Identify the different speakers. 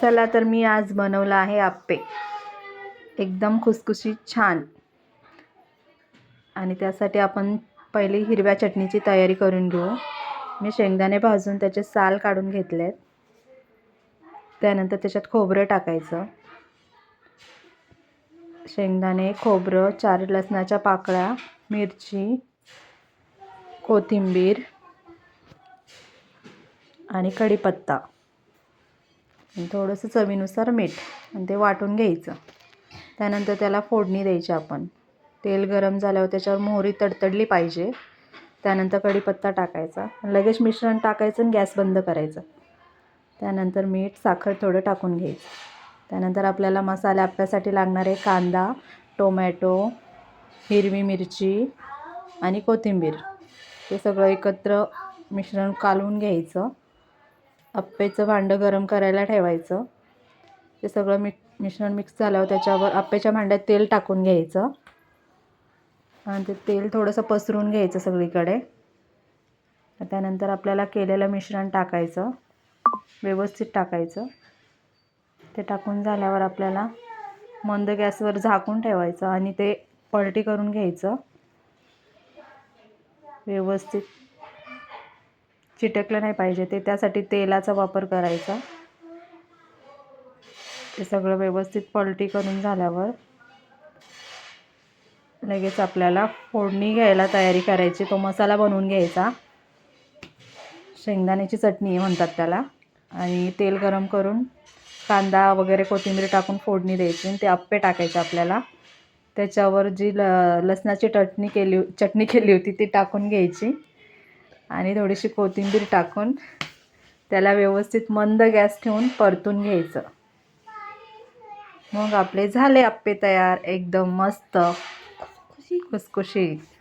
Speaker 1: चला तर मी आज बनवला आहे आप्पे, एकदम खुसखुशीत छान. आणि त्यासाठी आपण पहिले हिरव्या चटणीची तयारी करून घेऊ. मी शेंगदाणे भाजून त्याचे साल काढून घेतलेत. त्यानंतर त्याच्यात खोबरं टाकायचं. शेंगदाणे, खोबरं, 4 लसणाच्या पाकळ्या, मिरची, कोथिंबीर आणि कढीपत्ता आणि थोडंसं चवीनुसार मीठ आणि ते वाटून घ्यायचं. त्यानंतर त्याला फोडणी द्यायची. आपण तेल गरम झाल्यावर त्याच्यावर मोहरी तडतडली पाहिजे. त्यानंतर कढीपत्ता टाकायचा, लगेच मिश्रण टाकायचं आणि गॅस बंद करायचा. त्यानंतर मीठ, साखर थोडं टाकून घ्यायचं. त्यानंतर आपल्याला मसाले आप्प्यासाठी लागणारे कांदा, टोमॅटो, हिरवी मिरची आणि कोथिंबीर हे सगळं एकत्र मिश्रण कालवून घ्यायचं. आप्पेचं भांडं गरम करायला ठेवायचं. ते सगळं मिश्रण मिक्स झाल्यावर त्याच्यावर आप्याच्या भांड्यात तेल टाकून घ्यायचं आणि ते तेल थोडंसं पसरून घ्यायचं सगळीकडे. त्यानंतर आपल्याला केलेलं मिश्रण टाकायचं, व्यवस्थित टाकायचं. ते टाकून झाल्यावर आपल्याला मंद गॅसवर झाकून ठेवायचं आणि ते पलटी करून घ्यायचं. व्यवस्थित चिटकलं नाही पाहिजे ते, त्यासाठी तेलाचा वापर करायचा. ते सगळं व्यवस्थित पलटी करून झाल्यावर लगेच आपल्याला फोडणी घ्यायला तयारी करायची. तो मसाला बनवून घ्यायचा. शेंगदाण्याची चटणी म्हणतात त्याला. आणि तेल गरम करून कांदा वगैरे कोथिंबीर टाकून फोडणी द्यायची आणि ते आप्पे टाकायचे आपल्याला. त्याच्यावर जी लसणाची चटणी केली होती ती टाकून घ्यायची आणि थोडीशी कोथिंबीर टाकून त्याला व्यवस्थित मंद गॅस ठेवून परतून घ्यायचं. मग आपले झाले आप्पे तयार, एकदम मस्त खुसखुशीत.